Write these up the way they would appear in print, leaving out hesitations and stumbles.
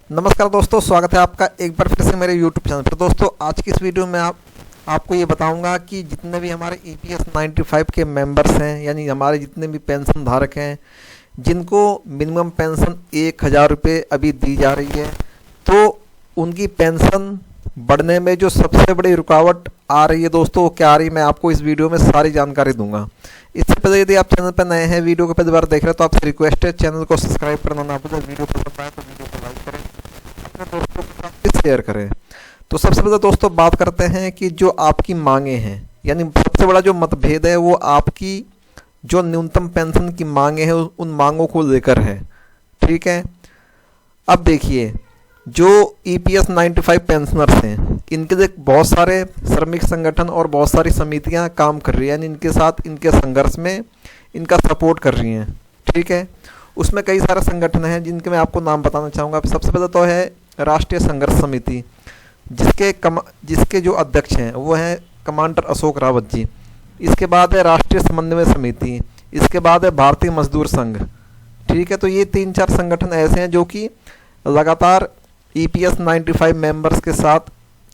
नमस्कार दोस्तों, स्वागत है आपका एक बार फिर से मेरे YouTube चैनल पर। दोस्तों आज की इस वीडियो में आपको ये बताऊंगा कि जितने भी हमारे EPS 95 के मेंबर्स हैं, यानी हमारे जितने भी पेंशन धारक हैं जिनको मिनिमम पेंशन 1000 रुपये अभी दी जा रही है, तो उनकी पेंशन बढ़ने में जो सबसे बड़ी रुकावट आ रही है दोस्तों, वो क्या आ रही है, मैं आपको इस वीडियो में सारी जानकारी दूंगा। इससे पहले यदि आप चैनल पर नए हैं, वीडियो को पहली बार देख रहे हैं, तो आपसे रिक्वेस्ट है चैनल को सब्सक्राइब करना ना भूलें। वीडियो पसंद आए तो वीडियो को लाइक करें, अपने दोस्तों के साथ भी शेयर करें। तो सबसे पहले दोस्तों बात करते हैं कि जो आपकी मांगे हैं, यानी सबसे बड़ा जो मतभेद है वो आपकी जो न्यूनतम पेंशन की मांगे हैं उन मांगों को लेकर है। ठीक है, अब देखिए जो EPS 95 पेंशनर्स हैं, इनके लिए बहुत सारे श्रमिक संगठन और बहुत सारी समितियां काम कर रही हैं, यानी इनके साथ इनके संघर्ष में इनका सपोर्ट कर रही हैं। ठीक है, उसमें कई सारे संगठन हैं जिनके मैं आपको नाम बताना चाहूँगा। सबसे पहले तो है राष्ट्रीय संघर्ष समिति, जिसके जो अध्यक्ष हैं वो हैं कमांडर अशोक रावत जी। इसके बाद है राष्ट्रीय समन्वय समिति, इसके बाद है भारतीय मजदूर संघ। ठीक है, तो ये 3-4 संगठन ऐसे हैं जो कि लगातार EPS 95 मेंबर्स के साथ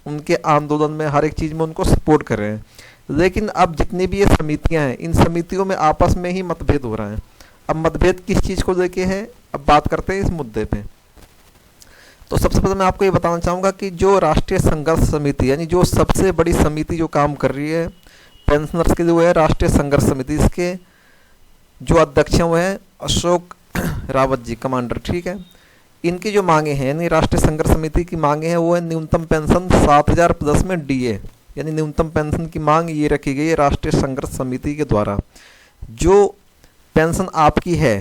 उनके आंदोलन में हर एक चीज़ में उनको सपोर्ट कर रहे हैं। लेकिन अब जितनी भी ये समितियां हैं, इन समितियों में आपस में ही मतभेद हो रहा है। अब मतभेद किस चीज़ को लेके है, अब बात करते हैं इस मुद्दे पे। तो सबसे पहले मैं आपको ये बताना चाहूँगा कि जो राष्ट्रीय संघर्ष समिति, यानी जो सबसे बड़ी समिति जो काम कर रही है पेंशनर्स के लिए, वो है राष्ट्रीय संघर्ष समिति। इसके जो अध्यक्ष हैं वो है अशोक रावत जी, कमांडर। ठीक है, इनकी जो मांगे हैं, यानी राष्ट्रीय संघर्ष समिति की मांगे हैं, वो है न्यूनतम पेंशन 7000 प्लस में DA, यानी न्यूनतम पेंशन की मांग ये रखी गई है राष्ट्रीय संघर्ष समिति के द्वारा। जो पेंशन आपकी है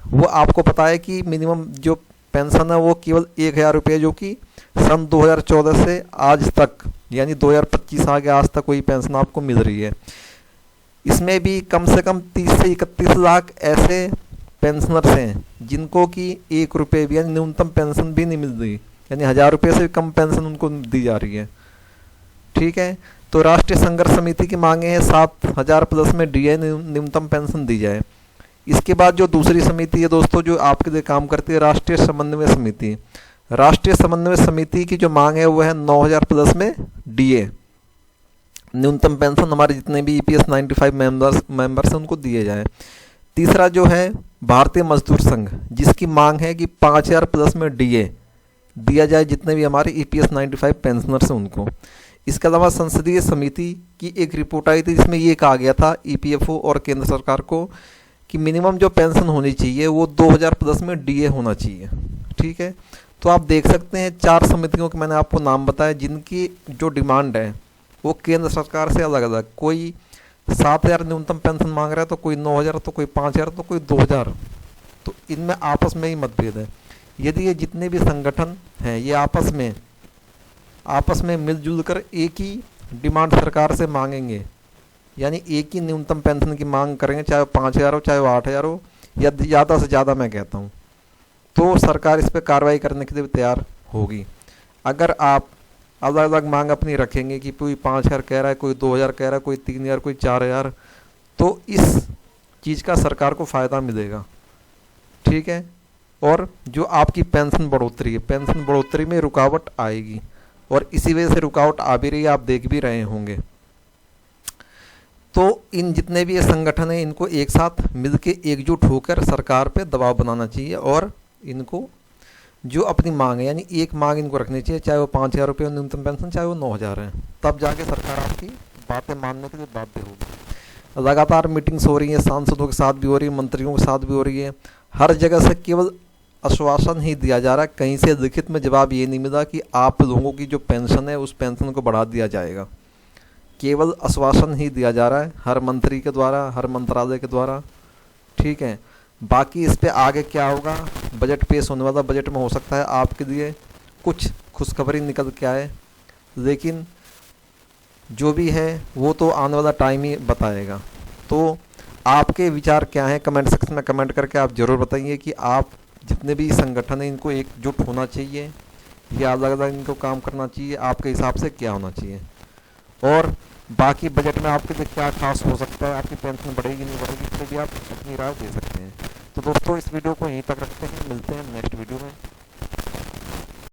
वो आपको पता है कि मिनिमम जो पेंशन है वो केवल 1000 रुपये, जो कि सन 2014 से आज तक, यानी 2025 आ गया, आज तक वही पेंशन आपको मिल रही है। इसमें भी कम से कम 30 से 31 लाख ऐसे पेंशनर्स हैं जिनको कि 1 रुपये भी, यानी न्यूनतम पेंशन भी नहीं मिल रही, यानी 1000 रुपये से भी कम पेंशन उनको दी जा रही है। ठीक है, तो राष्ट्रीय संघर्ष समिति की मांगे हैं 7000 प्लस में DA न्यूनतम पेंशन दी जाए। इसके बाद जो दूसरी समिति है दोस्तों जो आपके लिए काम करती है, राष्ट्रीय समन्वय समिति। राष्ट्रीय समन्वय समिति की जो मांग है वो है 9000 प्लस में DA न्यूनतम पेंशन हमारे जितने भी EPS 95 मेंबर्स हैं उनको दिए जाए। तीसरा जो है भारतीय मजदूर संघ, जिसकी मांग है कि 5000 प्लस में DA दिया जाए जितने भी हमारे EPS 95 पेंशनर्स हैं उनको। इसके अलावा संसदीय समिति की एक रिपोर्ट आई थी जिसमें ये कहा गया था EPFO और केंद्र सरकार को कि मिनिमम जो पेंशन होनी चाहिए वो 2000 प्लस में DA होना चाहिए। ठीक है, तो आप देख सकते हैं 4 समितियों के मैंने आपको नाम बताया जिनकी जो डिमांड है वो केंद्र सरकार से अलग अलग, कोई 7000 न्यूनतम पेंशन मांग रहा है, तो कोई 9000, तो कोई 5000, तो कोई 2000। तो इनमें आपस में ही मतभेद है। यदि ये जितने भी संगठन हैं ये आपस में मिलजुल कर एक ही डिमांड सरकार से मांगेंगे, यानी एक ही न्यूनतम पेंशन की मांग करेंगे, चाहे वो 5000 हो चाहे वो 8000 हो, या ज़्यादा से ज़्यादा मैं कहता हूँ, तो सरकार इस पर कार्रवाई करने के लिए तैयार होगी। अगर आप अलग अलग मांग अपनी रखेंगे कि कोई 5000 कह रहा है, कोई 2000 कह रहा है, कोई 3000, कोई 4000, तो इस चीज़ का सरकार को फ़ायदा मिलेगा। ठीक है, और जो आपकी पेंशन बढ़ोतरी है, पेंशन बढ़ोतरी में रुकावट आएगी, और इसी वजह से रुकावट आ भी रही है, आप देख भी रहे होंगे। तो इन जितने भी ये संगठन हैं इनको एक साथ मिलके एकजुट होकर सरकार पे दबाव बनाना चाहिए, और इनको जो अपनी मांग है, यानी एक मांग इनको रखनी चाहिए, चाहे वो 5000 रुपये न्यूनतम पेंशन, चाहे वो 9000 है, तब जाके सरकार आपकी बातें मानने के लिए बाध्य होगी। लगातार मीटिंग्स हो रही हैं, सांसदों के साथ भी हो रही है, मंत्रियों के साथ भी हो रही है। हर जगह से केवल आश्वासन ही दिया जा रहा है, कहीं से लिखित में जवाब ये नहीं मिला कि आप लोगों की जो पेंशन है उस पेंशन को बढ़ा दिया जाएगा। केवल आश्वासन ही दिया जा रहा है हर मंत्री के द्वारा, हर मंत्रालय के द्वारा। ठीक है, बाकी इस पे आगे क्या होगा, बजट पेश होने वाला, बजट में हो सकता है आपके लिए कुछ खुशखबरी निकल के आए, लेकिन जो भी है वो तो आने वाला टाइम ही बताएगा। तो आपके विचार क्या हैं, कमेंट सेक्शन में कमेंट करके आप ज़रूर बताइए कि आप जितने भी संगठन हैं इनको एकजुट होना चाहिए या अलग अलग इनको काम करना चाहिए, आपके हिसाब से क्या होना चाहिए, और बाकी बजट में आपके लिए क्या खास हो सकता है, आपकी पेंशन बढ़ेगी नहीं बढ़ेगी, इसमें भी आप अपनी राय दे सकते हैं। तो दोस्तों इस वीडियो को यहीं तक रखते हैं, मिलते हैं नेक्स्ट वीडियो में।